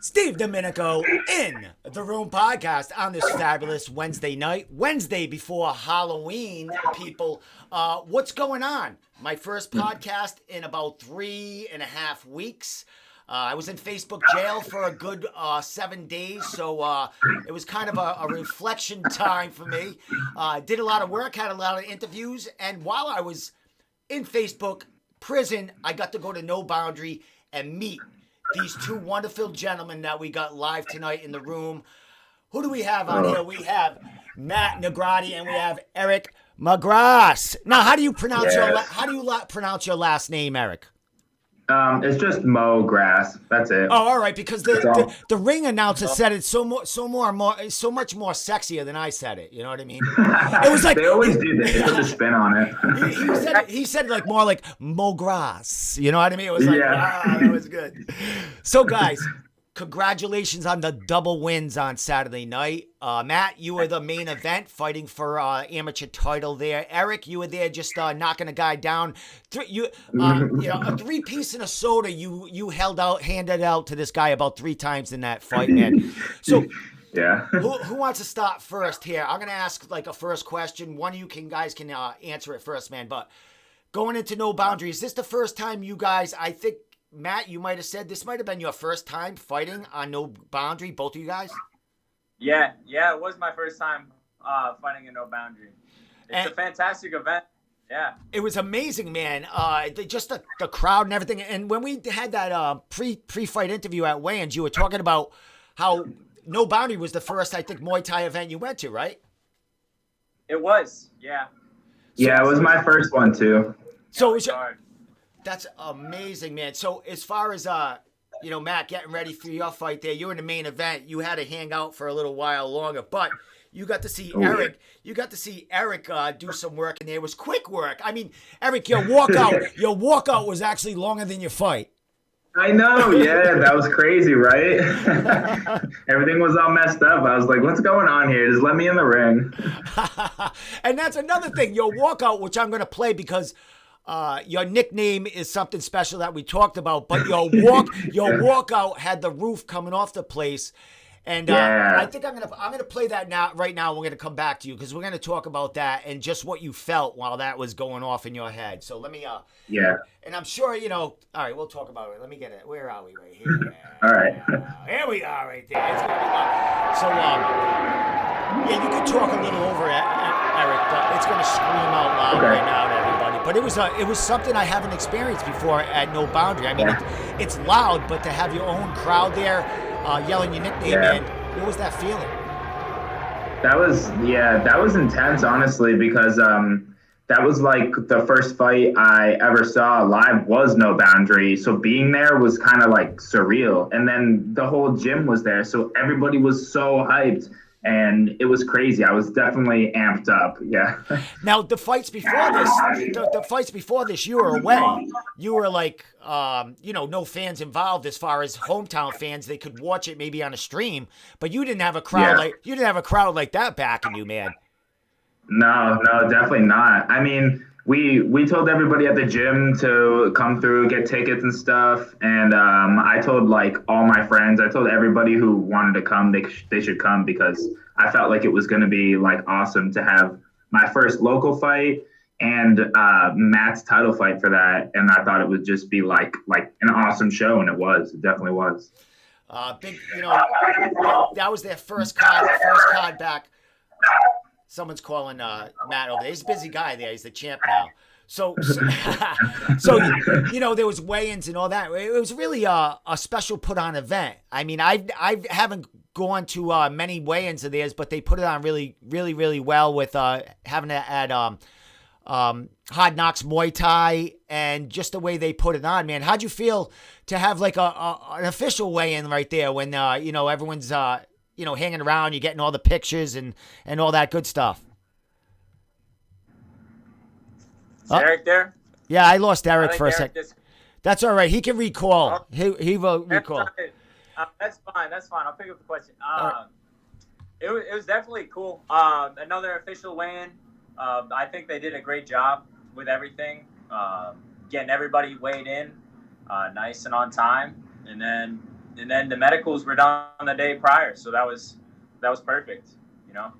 Steve Domenico in the Room podcast on this fabulous Wednesday night, Wednesday before Halloween, people. What's going on? My first podcast in about 3.5 weeks. I was in Facebook jail for a good 7 days, so it was kind of a reflection time for me. Did a lot of work, had a lot of interviews, and while I was in Facebook prison, I got to go to No Boundary and meet these two wonderful gentlemen that we got live tonight in the room. Who do we have on here? We have Matt Negrotti and we have Eric Mograss. Now, how do you pronounce pronounce your last name, Eric? It's just Mo Grass. That's it. Oh, all right. Because the ring announcer said it so much more sexier than I said it. You know what I mean? It was like they always do this. They put the spin on it. He said like more like Mo Grass. You know what I mean? It was like that was good. So guys, congratulations on the double wins on Saturday night. Matt, you were the main event fighting for amateur title there. Eric, you were there just knocking a guy down. A 3-piece and a soda you handed out to this guy about 3 times in that fight, man. So yeah. Who wants to start first here? I'm gonna ask like a first question. One of you guys can answer it first, man. But going into No Boundary, is this the first time you guys? I think Matt, you might have said this might have been your first time fighting on No Boundary, both of you guys? Yeah, it was my first time fighting in No Boundary. It's a fantastic event. Yeah. It was amazing, man. Just the crowd and everything. And when we had that pre-fight interview at weigh-ins, you were talking about how No Boundary was the first, I think, Muay Thai event you went to, right? It was, yeah. Yeah, it was my first one, too. So it was That's amazing, man. So as far as Matt, getting ready for your fight there, you're in the main event. You had to hang out for a little while longer, but you got to see Eric. Yeah. You got to see Eric do some work, and there was quick work. I mean, Eric, your walkout was actually longer than your fight. I know, yeah, that was crazy, right? Everything was all messed up. I was like, what's going on here? Just let me in the ring. And that's another thing, your walkout, which I'm going to play because your nickname is something special that we talked about, but your walkout had the roof coming off the place, and I think I'm gonna play that right now. We're gonna come back to you because we're gonna talk about that and just what you felt while that was going off in your head. So let me and I'm sure all right, we'll talk about it. Let me get it. Where are we? Right here. All right. Here we are, right there. It's gonna be so yeah, you can talk a little over it, Eric, but it's gonna scream out loud right now to everybody. But it was something I haven't experienced before at No Boundary. I mean, it's loud, but to have your own crowd there yelling your nickname, man, what was that feeling? That was intense, honestly, because that was like the first fight I ever saw live was No Boundary. So being there was kind of like surreal. And then the whole gym was there, so everybody was so hyped. And it was crazy. I was definitely amped up. Yeah. Now the fights before this, you were away. You were like, no fans involved as far as hometown fans. They could watch it maybe on a stream, but you didn't have a crowd like that backing you, man. No, definitely not. I mean, we told everybody at the gym to come through, get tickets and stuff. And I told like all my friends, I told everybody who wanted to come, they should come because I felt like it was going to be like awesome to have my first local fight and Matt's title fight for that. And I thought it would just be like an awesome show. And it definitely was. That was their first card back. Someone's calling Matt over there. He's a busy guy there. He's the champ now. So there was weigh-ins and all that. It was really a special put-on event. I mean, I haven't gone to many weigh-ins of theirs, but they put it on really, really, really well with having it at Hard Knocks Muay Thai and just the way they put it on, man. How'd you feel to have like an official weigh-in right there when everyone's hanging around, you're getting all the pictures and all that good stuff? Is Eric there? Yeah, I lost Eric for a second. That's all right. He can recall. He will recall. That's fine. I'll pick up the question. It was definitely cool. Another official weigh-in. I think they did a great job with everything. Getting everybody weighed in nice and on time. And then then the medicals were done the day prior, so that was perfect, you know.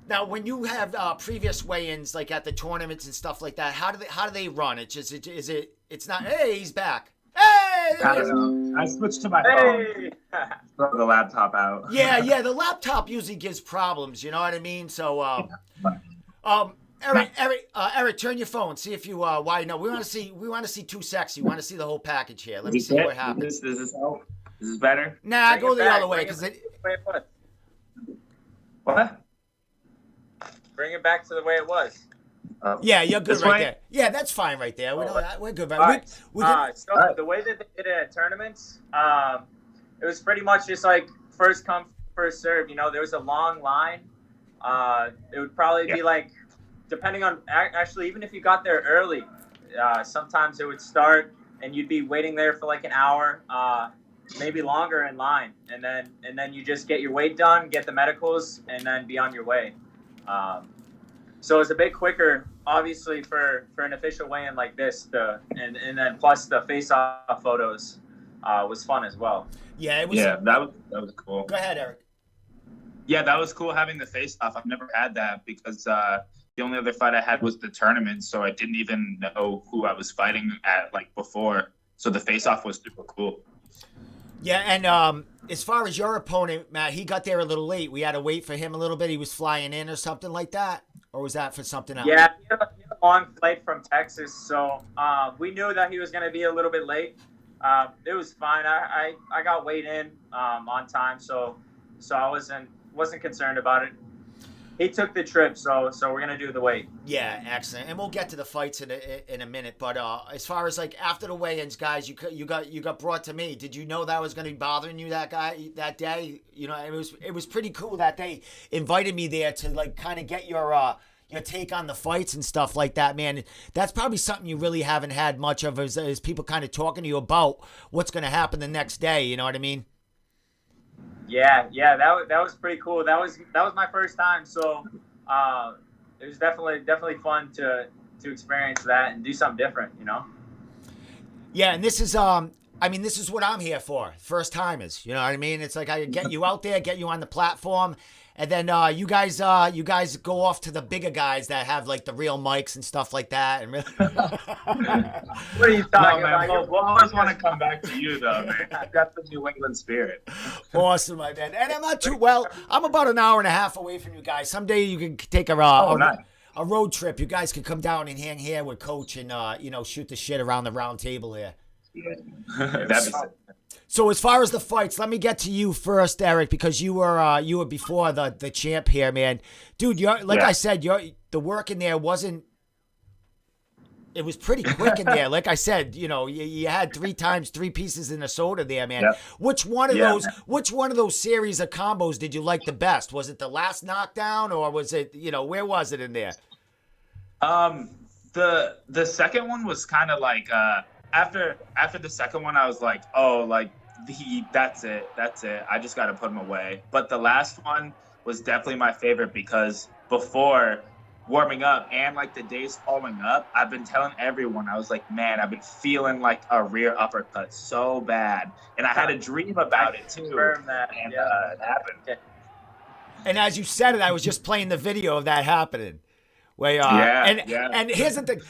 Now, when you have previous weigh-ins, like at the tournaments and stuff like that, how do they run? It's not, hey, he's back. Hey, I don't know. I switched to my phone. Throw the laptop out. Yeah, the laptop usually gives problems. You know what I mean? So, Eric, turn your phone. See if you why no. We want to see Too Sexy. We want to see the whole package here. Let me see what happens. This is help. This is better. Nah, go the other way because What? Bring it back to the way it was. Yeah, you're good right there. Yeah, that's fine right there. We're good. Right? The way that they did it at tournaments, it was pretty much just like first come, first serve. You know, there was a long line. It would probably be like, depending on, actually, even if you got there early, sometimes it would start and you'd be waiting there for like an hour, maybe longer in line. And then you just get your weight done, get the medicals, and then be on your way. So it's a bit quicker, obviously, for an official weigh-in like this. And then plus the face-off photos was fun as well. Yeah, it was. Yeah, that was cool. Go ahead, Eric. Yeah, that was cool having the face-off. I've never had that because the only other fight I had was the tournament, so I didn't even know who I was fighting at like before. So the face-off was super cool. Yeah, and as far as your opponent, Matt, he got there a little late. We had to wait for him a little bit. He was flying in or something like that? Or was that for something else? Yeah, he had a long flight from Texas, so we knew that he was going to be a little bit late. It was fine. I got weighed in on time, so I wasn't concerned about it. He took the trip, so we're gonna do the weight. Yeah, excellent. And we'll get to the fights in a minute. But as far as like after the weigh-ins, guys, you got brought to me. Did you know that was gonna be bothering you that day? You know, it was pretty cool that they invited me there to like kind of get your take on the fights and stuff like that, man. That's probably something you really haven't had much of, is people kind of talking to you about what's gonna happen the next day. You know what I mean? Yeah, that was pretty cool. That was my first time, so it was definitely fun to experience that and do something different, you know. Yeah, and this is this is what I'm here for. First timers, you know what I mean? It's like I get you out there, get you on the platform, and then you guys go off to the bigger guys that have like the real mics and stuff like that. And really, what are you talking about? We'll always want to come back to you though, man. I've got the New England spirit. Awesome, my man. And I'm not too well. I'm about an hour and a half away from you guys. Someday you can take a road trip. You guys can come down and hang here with Coach and shoot the shit around the round table here. Yeah. That'd be sick. So as far as the fights, let me get to you first, Eric, because you were before the champ here, man. Dude, I said, the work in there wasn't. It was pretty quick in there. Like I said, you had 3 pieces in a soda there, man. Yep. Which one of those series of combos did you like the best? Was it the last knockdown, or was it, where was it in there? The second one was kind of like after the second one, I was like, oh, like that's it. I just got to put him away. But the last one was definitely my favorite because before warming up and like the days following up, I've been telling everyone, I was like, man, I've been feeling like a rear uppercut so bad. And I had a dream about it too. And it happened. And as you said it, I was just playing the video of that happening. Where, and here's the thing.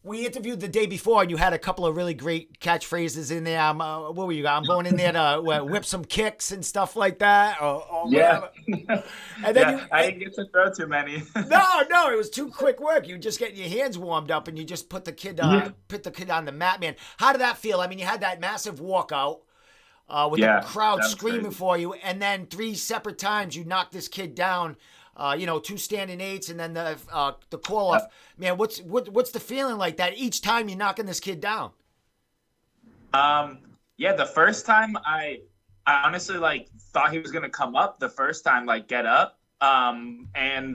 We interviewed the day before, and you had a couple of really great catchphrases in there. What were you? I'm going in there to whip some kicks and stuff like that. Or yeah. And then I didn't get to throw too many. No, it was too quick work. You just getting your hands warmed up, and you just put the kid on the mat, man. How did that feel? I mean, you had that massive walkout with the crowd screaming for you, and then 3 separate times you knocked this kid down. 2 standing 8s and then the call off. Man, what's the feeling like that each time you're knocking this kid down? The first time I honestly like thought he was gonna come up the first time, like get up. And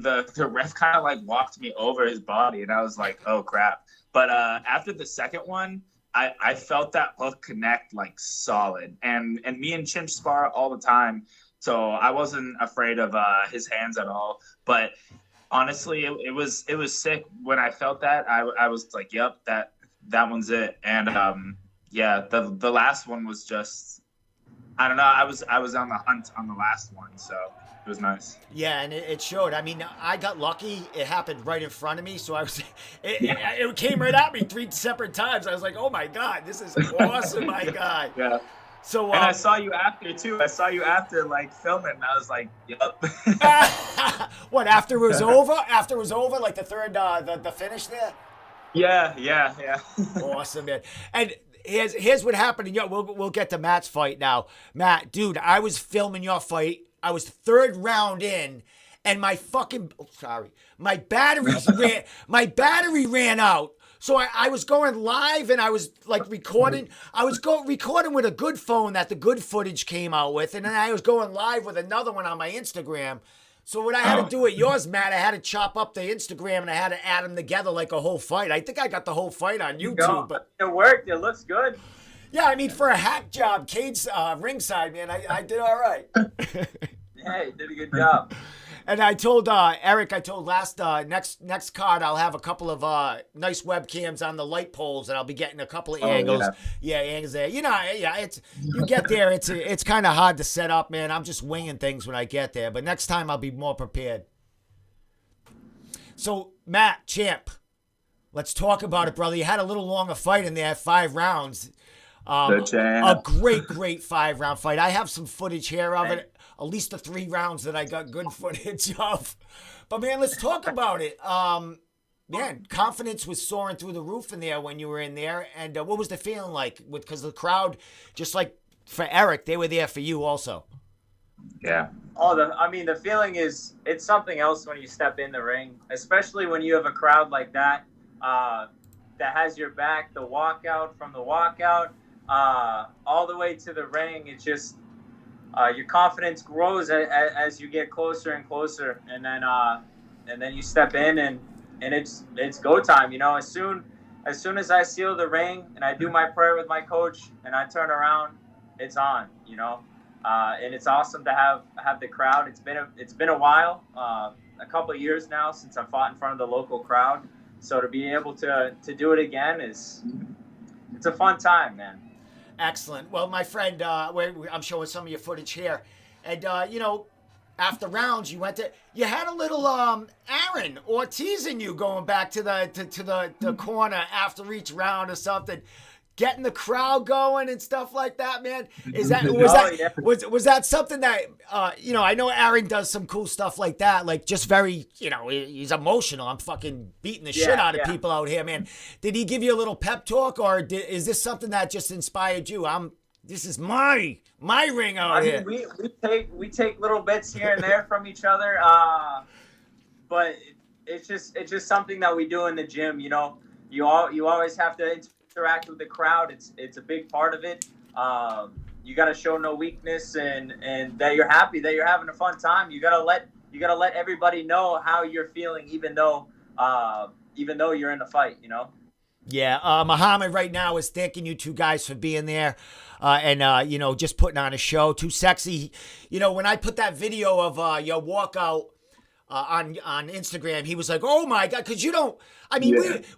the ref kind of like walked me over his body and I was like, oh crap. But after the second one, I felt that hook connect like solid. And me and Chimp spar all the time. So I wasn't afraid of his hands at all. But honestly, it was sick. When I felt that, I was like, yep, that one's it. And the last one was just I don't know. I was on the hunt on the last one, so it was nice. Yeah, and it showed. I mean, I got lucky. It happened right in front of me, so I was. It came right at me 3 separate times. I was like, "Oh my god, this is awesome, my guy." Yeah. So and I saw you after too. I saw you after like filming. And I was like, "Yup." What, after it was over? After it was over, like the third, the finish there. Yeah. Awesome, man. And here's what happened. We'll get to Matt's fight now. Matt, dude, I was filming your fight. I was 3rd round in, and my battery ran out. So I was going live, and I was like recording. I was recording with a good phone that the good footage came out with, and then I was going live with another one on my Instagram. So what I had to do at yours, Matt, I had to chop up the Instagram and I had to add them together like a whole fight. I think I got the whole fight on YouTube. But it worked. It looks good. Yeah, I mean, for a hack job, Cade's ringside, man, I did all right. Yeah, you did a good job. And I told Eric, next card, I'll have a couple of nice webcams on the light poles, and I'll be getting a couple of angles. Yeah, angles there. You get there, it's kind of hard to set up, man. I'm just winging things when I get there, but next time I'll be more prepared. So, Matt, champ, let's talk about it, brother. You had a little longer fight in there, 5 rounds. A great 5-round fight. I have some footage here of it. At least the 3 rounds that I got good footage of. But, man, let's talk about it. Man, confidence was soaring through the roof in there when you were in there. And what was the feeling like? Because the crowd, just like for Eric, they were there for you also. Yeah. The feeling is, it's something else when you step in the ring, especially when you have a crowd like that that has your back, the walkout, from the walkout all the way to the ring. It's just... your confidence grows as you get closer and closer, and then you step in and it's go time. As soon as I seal the ring and I do my prayer with my coach and I turn around, it's on. And it's awesome to have the crowd. It's been a while, a couple of years now since I fought in front of the local crowd. So to be able to do it again it's a fun time, man. Excellent. Well, my friend, I'm showing some of your footage here. And, after rounds, you had a little Aaron Ortiz in you going back to the corner after each round or something, getting the crowd going and stuff like that, man. Was that something that, I know Aaron does some cool stuff like that, like just very, he's emotional. I'm fucking beating the shit out of people out here, man. Did he give you a little pep talk, or is this something that just inspired you? This is my ring out here. We take little bits here and there from each other, but it's just something that we do in the gym. You always have to interact with the crowd. It's a big part of it. You got to show no weakness and that you're happy, that you're having a fun time. You gotta let everybody know how you're feeling, even though you're in the fight. Yeah, Muhammad right now is thanking you 2 guys for being there and just putting on a show. Too sexy. When I put that video of your walkout on Instagram, he was like, "Oh my god," because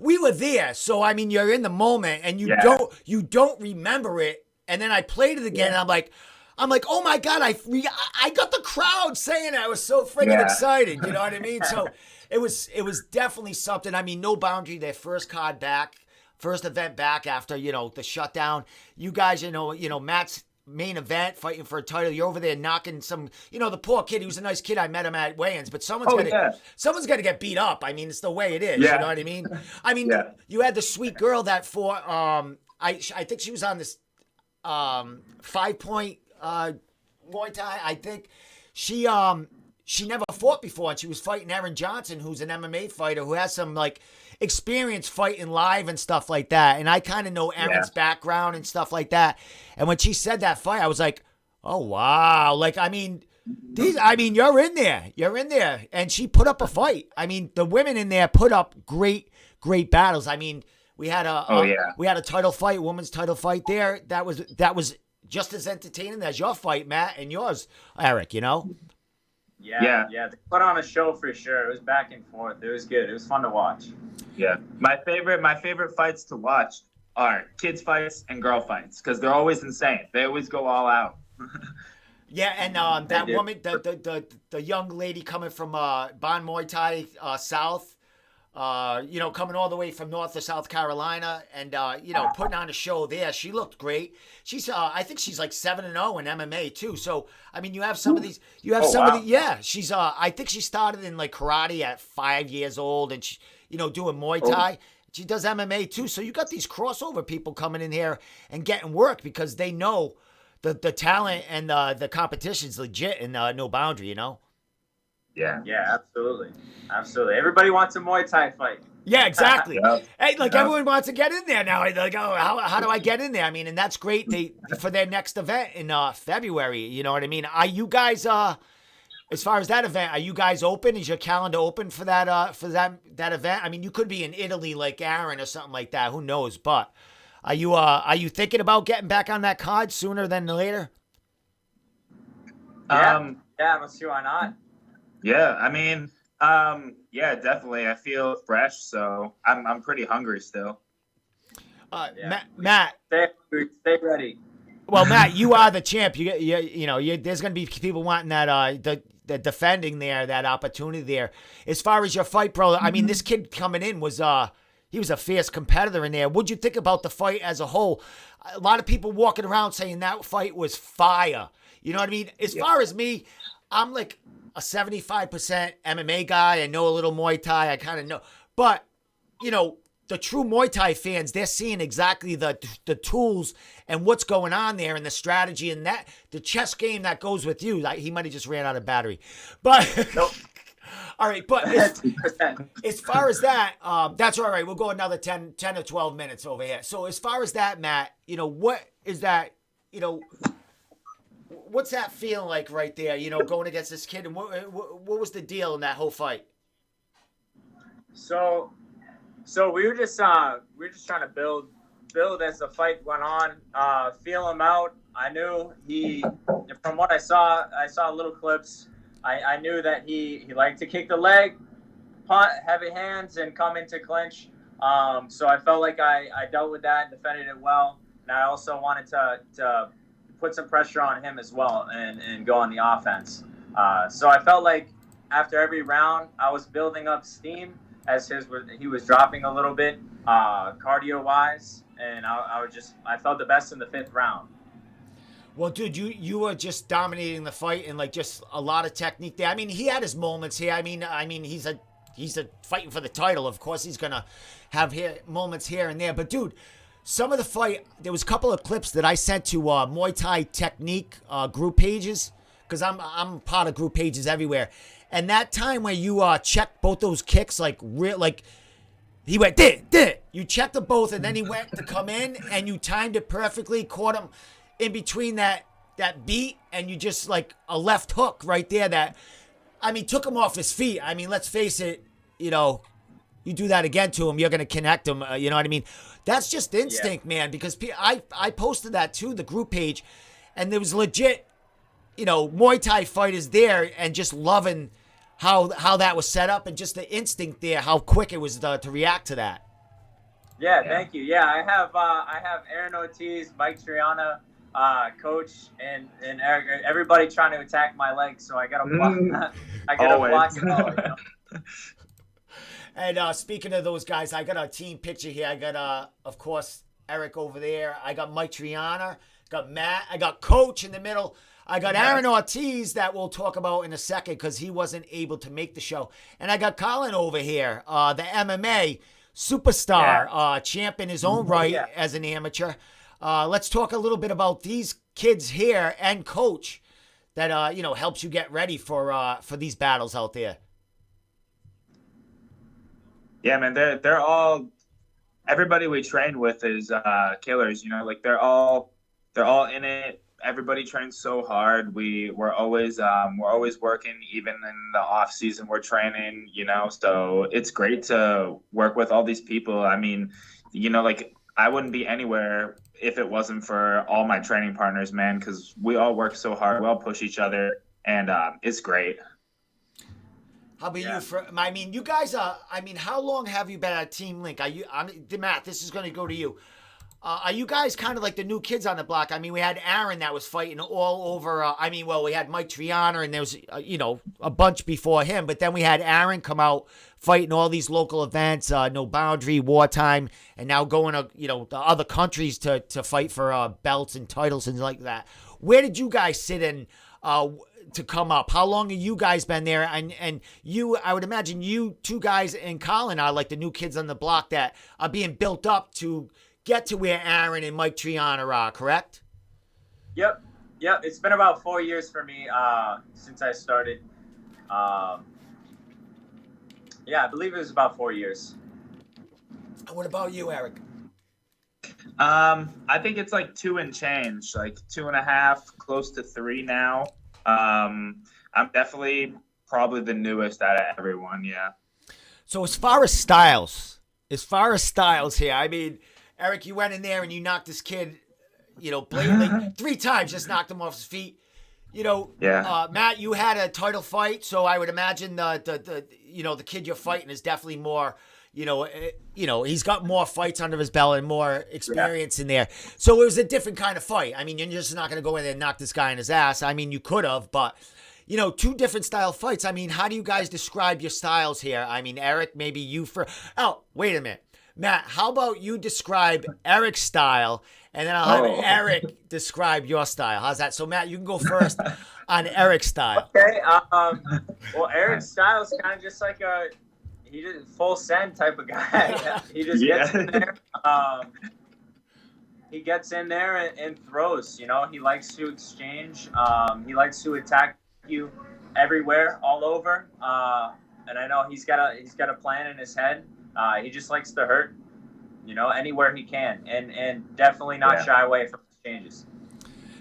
we were there, so you're in the moment and you don't remember it, and then I played it again and I'm like, "Oh my god, I got the crowd saying it." I was so freaking excited, you know what I mean? So it was definitely something. No Boundary, their first event back after the shutdown. You guys, Matt's main event, fighting for a title. You're over there knocking some, the poor kid. He was a nice kid. I met him at weigh-ins, but someone's got to get beat up. It's the way it is. You know what I mean? You had the sweet girl that fought. I think she was on this 5-point Muay Thai. I think she never fought before, and she was fighting Erin Johnson, who's an MMA fighter who has some experience fighting live and stuff like that. And I kind of know Erin's background and stuff like that. And when she said that fight, I was like, oh wow. You're in there. And she put up a fight. The women in there put up great battles. We had a title fight, women's title fight there. That was just as entertaining as your fight, Matt, and yours, Eric, Yeah, they put on a show for sure. It was back and forth. It was good. It was fun to watch. Yeah, my favorite fights to watch are kids fights and girl fights because they're always insane. They always go all out. Yeah, and that do. woman, the young lady coming from Bon Muay Thai South, coming all the way from North to South Carolina, and putting on a show there. She looked great. She's I think she's like 7-0 in MMA too. So I mean, you have some of these. You have some of the. Yeah, she's I think she started in like karate at 5 years old, and she doing Muay Thai. She does MMA too. So you got these crossover people coming in here and getting work because they know the talent and the competition's legit in No Boundary. Yeah. Yeah, absolutely. Absolutely. Everybody wants a Muay Thai fight. Yeah, exactly. Yep. Hey, like Yep. everyone wants to get in there now. Like, oh, how do I get in there? I mean, and that's great. For their next event in February. You know what I mean? Are you guys as far as that event, are you guys open? Is your calendar open for that that event? I mean, you could be in Italy like Aaron or something like that. Who knows? But are you thinking about getting back on that card sooner than later? Yeah, I don't see why not. Yeah, I mean, yeah, definitely. I feel fresh, so I'm pretty hungry still. Yeah. Matt. Stay ready. Well, Matt, you are the champ. There's going to be people wanting that the defending there, that opportunity there. As far as your fight, bro, I mean, this kid coming in was he was a fierce competitor in there. What'd you think about the fight as a whole? A lot of people walking around saying that fight was fire. You know what I mean? As far as me, I'm like a 75% MMA guy. I know a little Muay Thai. I kind of know. But, the true Muay Thai fans, they're seeing exactly the tools and what's going on there and the strategy and that the chess game that goes with you. Like, he might have just ran out of battery. But, Nope. all right. But as far as that, that's all right. We'll go another 10 or 12 minutes over here. So as far as that, Matt, what is that, what's that feeling like right there, going against this kid? And what was the deal in that whole fight? So we were just trying to build as the fight went on, feel him out. I knew from what I saw little clips. I knew that he liked to kick the leg, punt, heavy hands, and come into clinch. So I felt like I dealt with that and defended it well. And I also wanted to put some pressure on him as well and go on the offense. So I felt like after every round, I was building up steam as he was dropping a little bit cardio wise, and I felt the best in the 5th round. Well, dude, you were just dominating the fight and like just a lot of technique there. I mean, he had his moments here. I mean, he's a fighting for the title. Of course, he's gonna have moments here and there. But dude, some of the fight, there was a couple of clips that I sent to Muay Thai Technique group pages because I'm part of group pages everywhere. And that time where you checked both those kicks, like he went did. You checked them both, and then he went to come in, and you timed it perfectly, caught him in between that beat, and you just like a left hook right there that, I mean, took him off his feet. I mean, let's face it, you do that again to him, you're gonna connect him. You know what I mean? That's just instinct, man. Because I posted that to the group page, and there was legit, Muay Thai fighters there, and just loving how that was set up and just the instinct there, how quick it was to react to that. Yeah, thank you. Yeah, I have Aaron Ortiz, Mike Triana, coach, and Eric, everybody trying to attack my legs, so I gotta block. I gotta block it all. And speaking of those guys, I got a team picture here. I got of course Eric over there. I got Mike Triana, got Matt. I got Coach in the middle. I got Aaron Ortiz that we'll talk about in a second because he wasn't able to make the show. And I got Colin over here, the MMA superstar, champ in his own right as an amateur. Let's talk a little bit about these kids here and Coach that helps you get ready for these battles out there. Yeah, man, they're all, everybody we trained with is killers. Like they're all in it. Everybody trains so hard. We're always working, even in the off season. We're training, So it's great to work with all these people. I mean, like I wouldn't be anywhere if it wasn't for all my training partners, man. Because we all work so hard. We all push each other, and it's great. How about you? You guys are. How long have you been at Team Link? Matt, this is going to go to you. Are you guys kind of like the new kids on the block? I mean, we had Aaron that was fighting all over. We had Mike Triana, and there was, a bunch before him. But then we had Aaron come out fighting all these local events, Noboundary, Wartime, and now going to, the other countries to fight for belts and titles and like that. Where did you guys sit in to come up? How long have you guys been there? And you, I would imagine you two guys and Colin are like the new kids on the block that are being built up to get to where Aaron and Mike Triana are, correct? Yep. It's been about 4 years for me since I started. I believe it was about 4 years. What about you, Eric? I think it's like 2 and change, like 2.5, close to 3 now. I'm definitely probably the newest out of everyone, yeah. So as far as styles here, I mean, Eric, you went in there and you knocked this kid, blatantly 3 times, just knocked him off his feet. Matt, you had a title fight, so I would imagine the kid you're fighting is definitely more, he's got more fights under his belt and more experience in there. So it was a different kind of fight. I mean, you're just not going to go in there and knock this guy in his ass. I mean, you could have, but 2 different style fights. I mean, how do you guys describe your styles here? I mean, Eric, maybe you Oh, wait a minute. Matt, how about you describe Eric's style, and then I'll have Eric describe your style. How's that? So, Matt, you can go first on Eric's style. Okay. Well, Eric's style is kind of just like he just full send type of guy. He just gets in there. He gets in there and throws. He likes to exchange. He likes to attack you everywhere, all over. And I know he's got a plan in his head. He just likes to hurt, anywhere he can, and definitely not shy away from exchanges.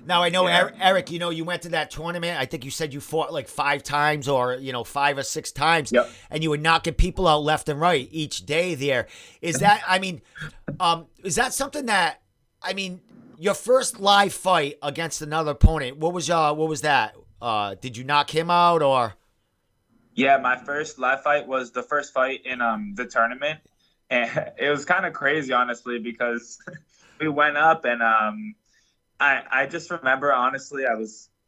Now, I know, Eric, you went to that tournament. I think you said you fought like 5 times or, 5 or 6 times. Yep. And you were knocking people out left and right each day there. Is that, is that something that, your first live fight against another opponent, what was that? Did you knock him out or? Yeah, my first live fight was the first fight in the tournament. And it was kind of crazy, honestly, because we went up and I just remember, honestly,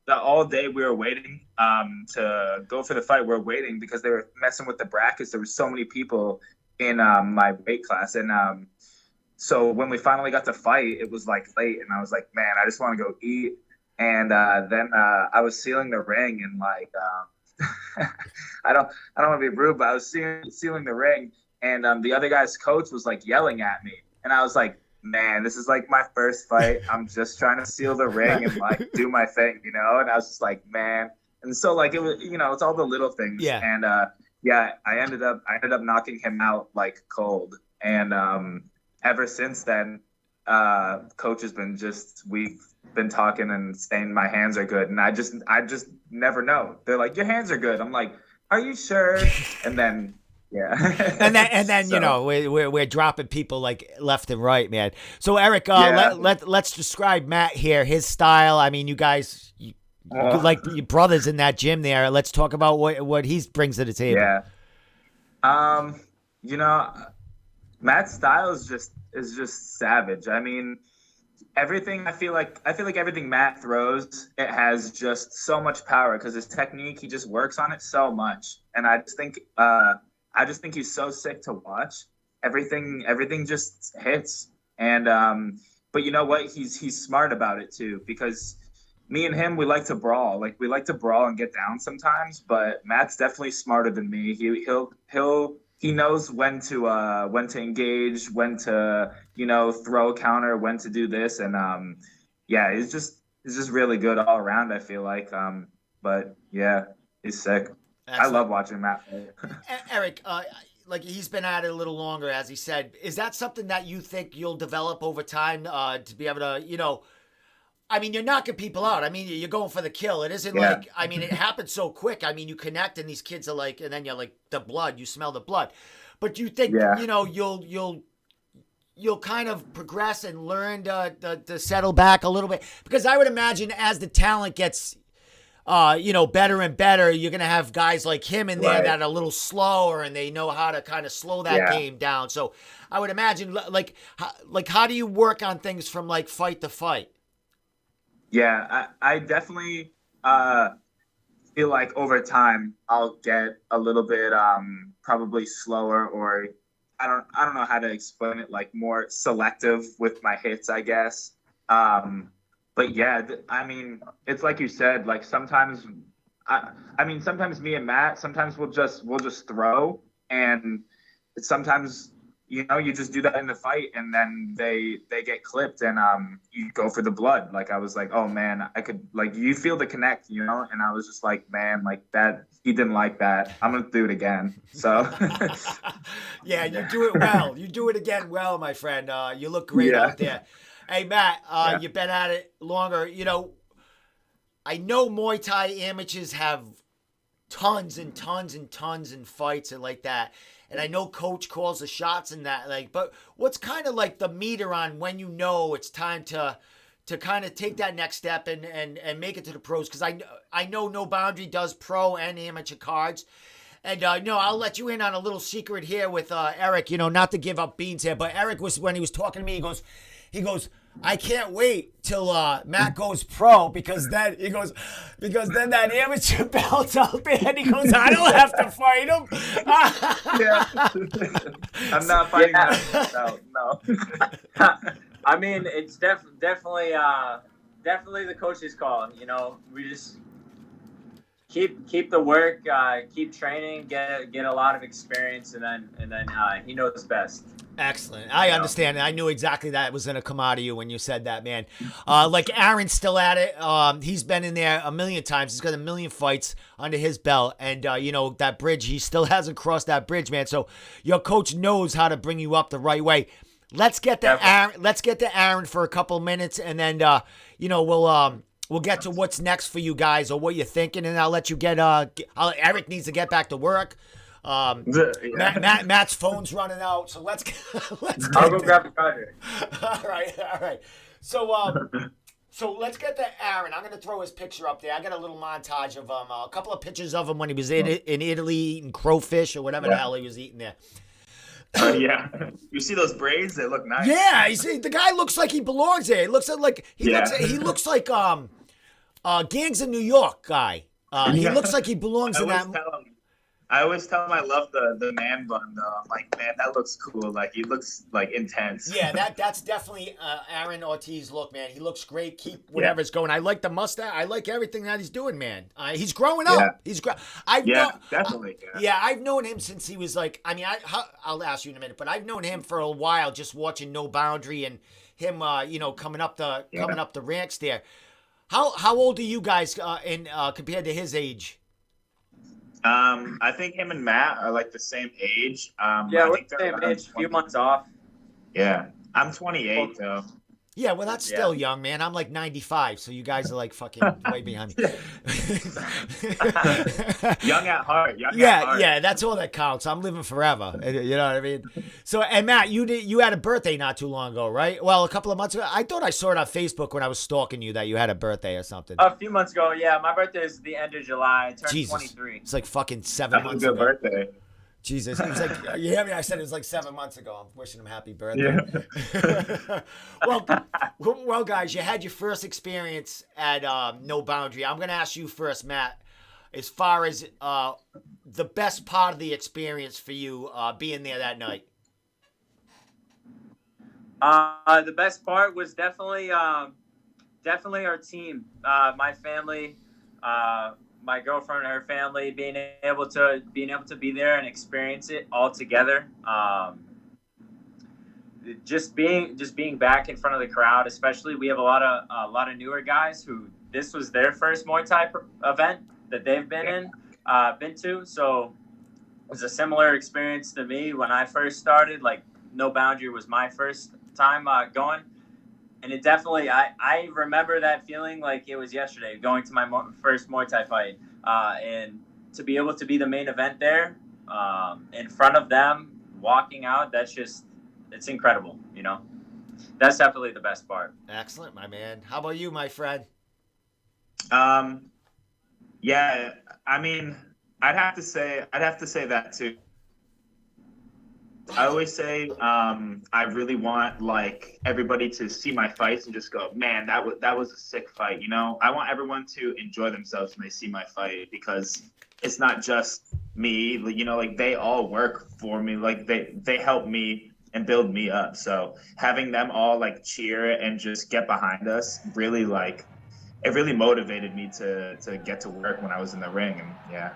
all day we were waiting to go for the fight. We're waiting because they were messing with the brackets. There were so many people in my weight class. And so when we finally got to fight, it was like late. And I was like, man, I just want to go eat. And then I was sealing the ring and like I don't want to be rude, but I was sealing the ring. And the other guy's coach was like yelling at me. And I was like, man, this is like my first fight. I'm just trying to seal the ring and like do my thing, And I was just like, man. And so like it was, it's all the little things. Yeah. And I ended up knocking him out like cold. And ever since then, coach has been we've been talking and saying my hands are good. And I just never know. They're like, your hands are good. I'm like, are you sure? And then and then so, we're dropping people like left and right, man. So Eric, let's describe Matt here, his style. I mean, you guys, you like your brothers in that gym there. Let's talk about what he brings to the table. Yeah. Matt's style is just savage. I mean, everything I feel like everything Matt throws, it has just so much power because his technique, he just works on it so much, and I just think he's so sick to watch. Everything just hits. And but you know what? He's smart about it too, because me and him, we like to brawl. Like we like to brawl and get down sometimes, but Matt's definitely smarter than me. He knows when to engage, when to, throw a counter, when to do this. And he's just really good all around, I feel like. But yeah, he's sick. Excellent. I love watching Matt play. Eric, like he's been at it a little longer, as he said. Is that something that you think you'll develop over time to be able to, you're knocking people out. I mean, you're going for the kill. It isn't like, it happens so quick. I mean, you connect and these kids are like, and then you're like the blood, you smell the blood. But you think, you'll kind of progress and learn to settle back a little bit? Because I would imagine as the talent gets better and better, you're going to have guys like him in there Right. that are a little slower and they know how to kind of slow that game down. So I would imagine, how do you work on things from like fight to fight? Yeah, I definitely feel like over time I'll get a little bit probably slower, or I don't know how to explain it, like more selective with my hits, I guess. But yeah, I mean, it's like you said, like sometimes I mean sometimes me and Matt, sometimes we'll just throw, and sometimes you just do that in the fight, and then they get clipped, and you go for the blood. Like I was like, oh man, I could, like, you feel the connect, and I was just like, man, like that, he didn't like that, I'm gonna do it again. So Yeah, you do it well. You do it again well, my friend. You look great yeah, out there. Hey, Matt, yeah, you've been at it longer. I know Muay Thai amateurs have tons and tons and tons and fights and like that. And I know coach calls the shots and that, but what's kind of like the meter on when it's time to kind of take that next step and make it to the pros? Because I know No Boundary does pro and amateur cards. And I'll let you in on a little secret here with Eric. Not to give up beans here, but Eric was, when he was talking to me, he goes, I can't wait till Matt goes pro, because then then that amateur belt's out there, and he goes, I don't have to fight him. yeah. I'm not fighting that. No. I mean, it's definitely the coach's call. We just keep the work, keep training, get a lot of experience, and then he knows best. Excellent. I understand. I knew exactly that was going to come out of you when you said that, man. Like Aaron's still at it. He's been in there a million times. He's got a million fights under his belt. And, that bridge, he still hasn't crossed that bridge, man. So your coach knows how to bring you up the right way. Let's get to Aaron. Let's get to Aaron for a couple minutes, and then, we'll get to what's next for you guys, or what you're thinking, and I'll let you get, Eric needs to get back to work. Matt's phone's running out, so let's I'll go grab the charger. All right. So let's get to Aaron. I'm gonna throw his picture up there. I got a little montage of him, a couple of pictures of him when he was in Italy eating crowfish or whatever the hell he was eating there. Yeah, you see those braids? They look nice. Yeah, you see, the guy looks like he belongs there. He looks like he looks like Gangs of New York guy. He looks like he belongs in that. I always tell him I love the man bun though. I'm like, man, that looks cool. Like he looks like intense. Yeah, that's definitely Aaron Ortiz look, man. He looks great. Keep whatever's going. I like the mustache. I like everything that he's doing, man. He's growing up. He's definitely. Yeah, I've known him since he was like. I mean, I'll ask you in a minute, but I've known him for a while, just watching No Boundary and him, coming up the ranks there. How old are you guys compared to his age? I think him and Matt are like the same age. Yeah, we're the same age, a few months off. Yeah, I'm 28 though. Yeah, well, that's still young, man. I'm like 95, so you guys are like fucking way behind me. Young at heart. Yeah, that's all that counts. I'm living forever. You know what I mean? So, and Matt, you had a birthday not too long ago, right? Well, a couple of months ago. I thought I saw it on Facebook when I was stalking you that you had a birthday or something. A few months ago, yeah. My birthday is the end of July. I turned 23. It's like fucking 7 months ago. That's a good birthday. Jesus, he was like, you hear me? I said it was like 7 months ago. I'm wishing him happy birthday. Yeah. well, guys, you had your first experience at No Boundary. I'm gonna ask you first, Matt, as far as the best part of the experience for you being there that night. The best part was definitely our team, my family. My girlfriend and her family being able to be there and experience it all together. Just being back in front of the crowd, especially we have a lot of newer guys who this was their first Muay Thai event that they've been to. So it was a similar experience to me when I first started. Like No Boundary was my first time going. And it definitely, I remember that feeling like it was yesterday, going to my first Muay Thai fight. And to be able to be the main event there, in front of them, walking out, it's incredible, That's definitely the best part. Excellent, my man. How about you, my friend? Yeah, I mean, I'd have to say that too. I always say, I really want like everybody to see my fights and just go, man, that was a sick fight. You know, I want everyone to enjoy themselves when they see my fight because it's not just me. You know, like they all work for me. Like they help me and build me up. So having them all like cheer and just get behind us really like it really motivated me to get to work when I was in the ring. And yeah.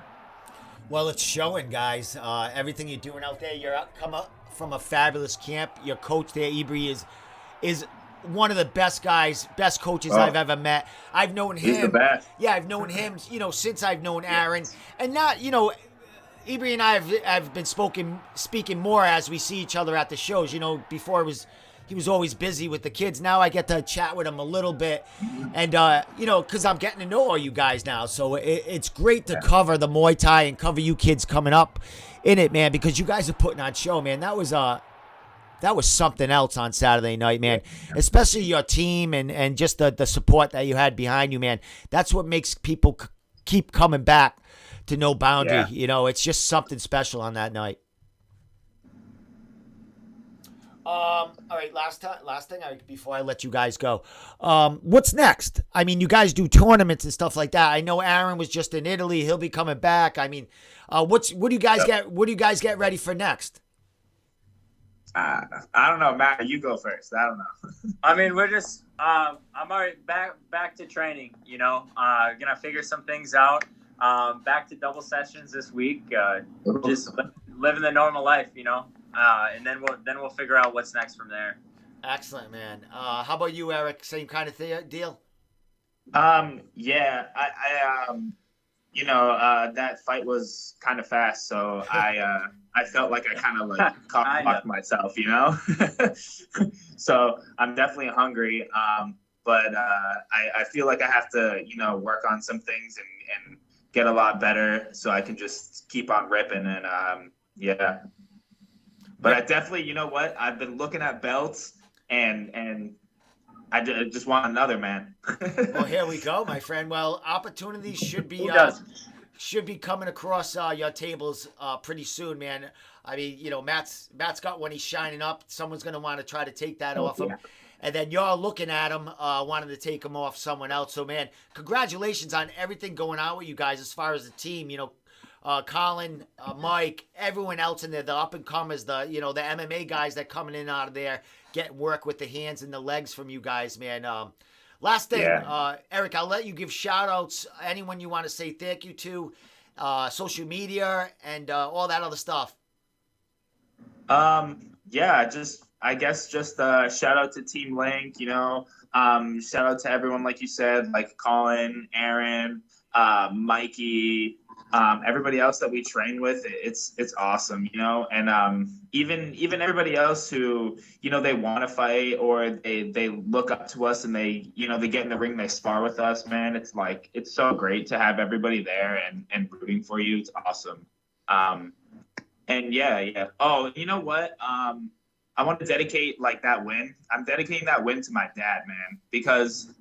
Well, it's showing, guys. Everything you're doing out there, come up from a fabulous camp. Your coach there, Ibri, is one of the best guys, best coaches I've ever met. I've known him. He's the best. Yeah, I've known him. You know, since I've known Aaron, and not Ibri and I have been speaking more as we see each other at the shows. You know, before he was always busy with the kids. Now I get to chat with him a little bit, and because I'm getting to know all you guys now. So it's great to cover the Muay Thai and cover you kids coming up in it, man. Because you guys are putting on show, man. That was something else on Saturday night, man. Especially your team and just the support that you had behind you, man. That's what makes people keep coming back to No Boundary. Yeah. You know, it's just something special on that night. All right, last thing before I let you guys go. What's next? I mean, you guys do tournaments and stuff like that. I know Aaron was just in Italy. He'll be coming back. I mean, what do you guys get ready for next? I don't know, Matt. You go first. I don't know. I mean, we're just I'm already back to training. You know, gonna figure some things out. Back to double sessions this week. Just living the normal life. You know. And then we'll figure out what's next from there. Excellent, man. How about you, Eric? Same kind of deal? Yeah, that fight was kind of fast, so I felt like I kind of like cockblocked myself, you know. So I'm definitely hungry, but I feel like I have to, work on some things and get a lot better so I can just keep on ripping and yeah. But I definitely, you know what? I've been looking at belts, and I just want another, man. Well, here we go, my friend. Well, opportunities should be coming across your tables pretty soon, man. I mean, Matt's got one. He's shining up. Someone's gonna want to try to take that off him, and then you're looking at him, wanting to take him off someone else. So, man, congratulations on everything going on with you guys as far as the team. Colin, Mike, everyone else in there, the up-and-comers, the MMA guys that coming in out of there, get work with the hands and the legs from you guys, man. Last thing, Eric, I'll let you give shout-outs, anyone you want to say thank you to, social media, and all that other stuff. Yeah, I guess just shout out to Team Link, shout out to everyone, like you said, like Colin, Aaron, Mikey, everybody else that we train with. It's awesome, and even everybody else who they want to fight or they look up to us and they get in the ring, they spar with us, man. It's so great to have everybody there and rooting for you. It's awesome. And yeah. Oh, you know what? I want to dedicate that win. I'm dedicating that win to my dad, man, because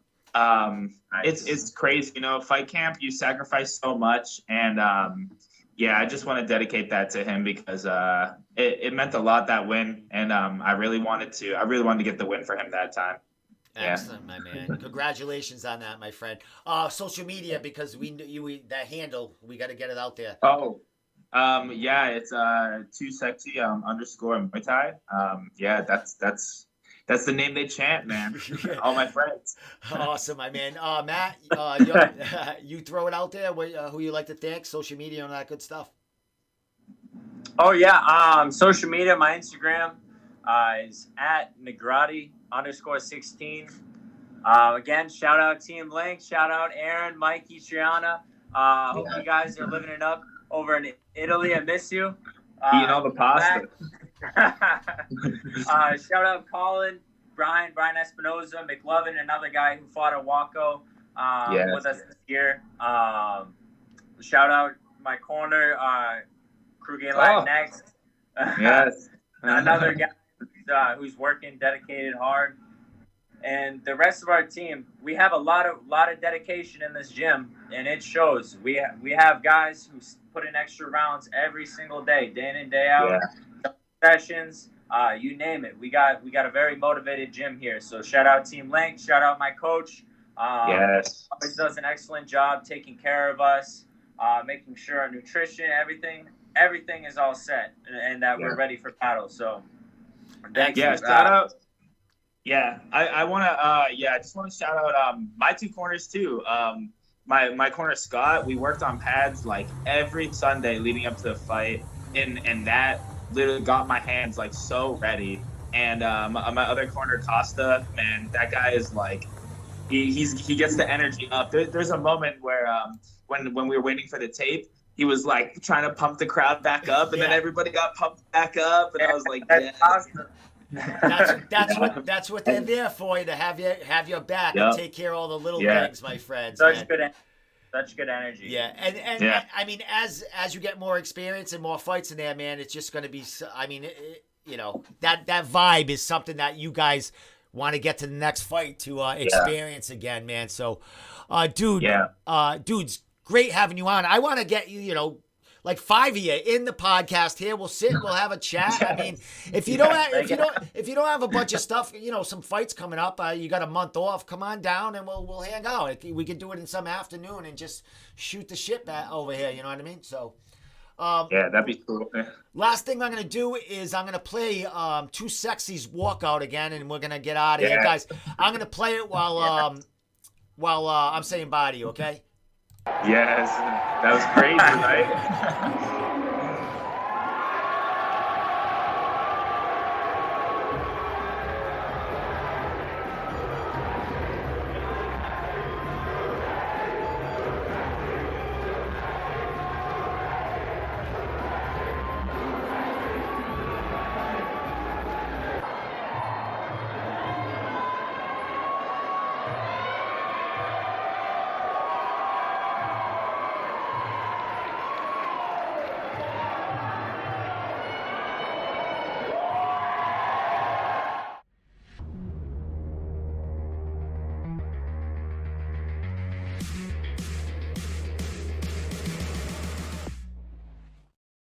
it's crazy, fight camp, you sacrifice so much. And I just want to dedicate that to him because it meant a lot, that win. And I really wanted to get the win for him that time. Excellent, my man. Congratulations on that, my friend. Social media, because that handle, we got to get it out there. Oh, it's too sexy underscore Muay Thai. That's the name they chant, man. All my friends. Awesome, my man. Matt, you throw it out there. Who you like to thank? Social media and all that good stuff. Oh yeah. Social media. My Instagram is at Negrotti _16. Again, shout out Team Link. Shout out Aaron, Mikey, Triana. Hope you guys are living it up over in Italy. I miss you. Eating all the pasta. Shout out Colin, Brian Espinoza, McLovin, another guy who fought at Waco with us this year. Shout out my corner, Kruger next. Yes. Another guy who's working, dedicated, hard. and the rest of our team, we have a lot of dedication in this gym, and it shows. We have guys who put in extra rounds every single day in, day out, sessions, you name it. We got a very motivated gym here. So shout out Team Link, shout out my coach. Yes. Always does an excellent job taking care of us, making sure our nutrition, everything is all set, and that we're ready for battle. So thank you. Shout out. Yeah, I want to, I just want to shout out my two corners too. My corner, Scott, we worked on pads like every Sunday leading up to the fight, and that literally got my hands like so ready. And my other corner, Costa, man, that guy is like, he gets the energy up. There's a moment where when we were waiting for the tape, he was like trying to pump the crowd back up, and then everybody got pumped back up, and I was like, yeah. Awesome. That's what they're there for, you to have your back and take care of all the little things, my friends. Such good energy. Yeah, and I mean, as you get more experience and more fights in there, man, it's just going to be. I mean, that vibe is something that you guys want to get to the next fight to experience again, man. So, dude's great having you on. I want to get you, like 5 of you in the podcast here. We'll sit, we'll have a chat. I mean, if you don't have a bunch of stuff, some fights coming up, you got a month off, come on down and we'll hang out. We could do it in some afternoon and just shoot the shit back over here, you know what I mean? So that'd be cool. Last thing I'm gonna do is I'm gonna play Two Sexies Walkout again, and we're gonna get out of here, guys. I'm gonna play it while I'm saying bye to you, okay? Yes, that was crazy, right?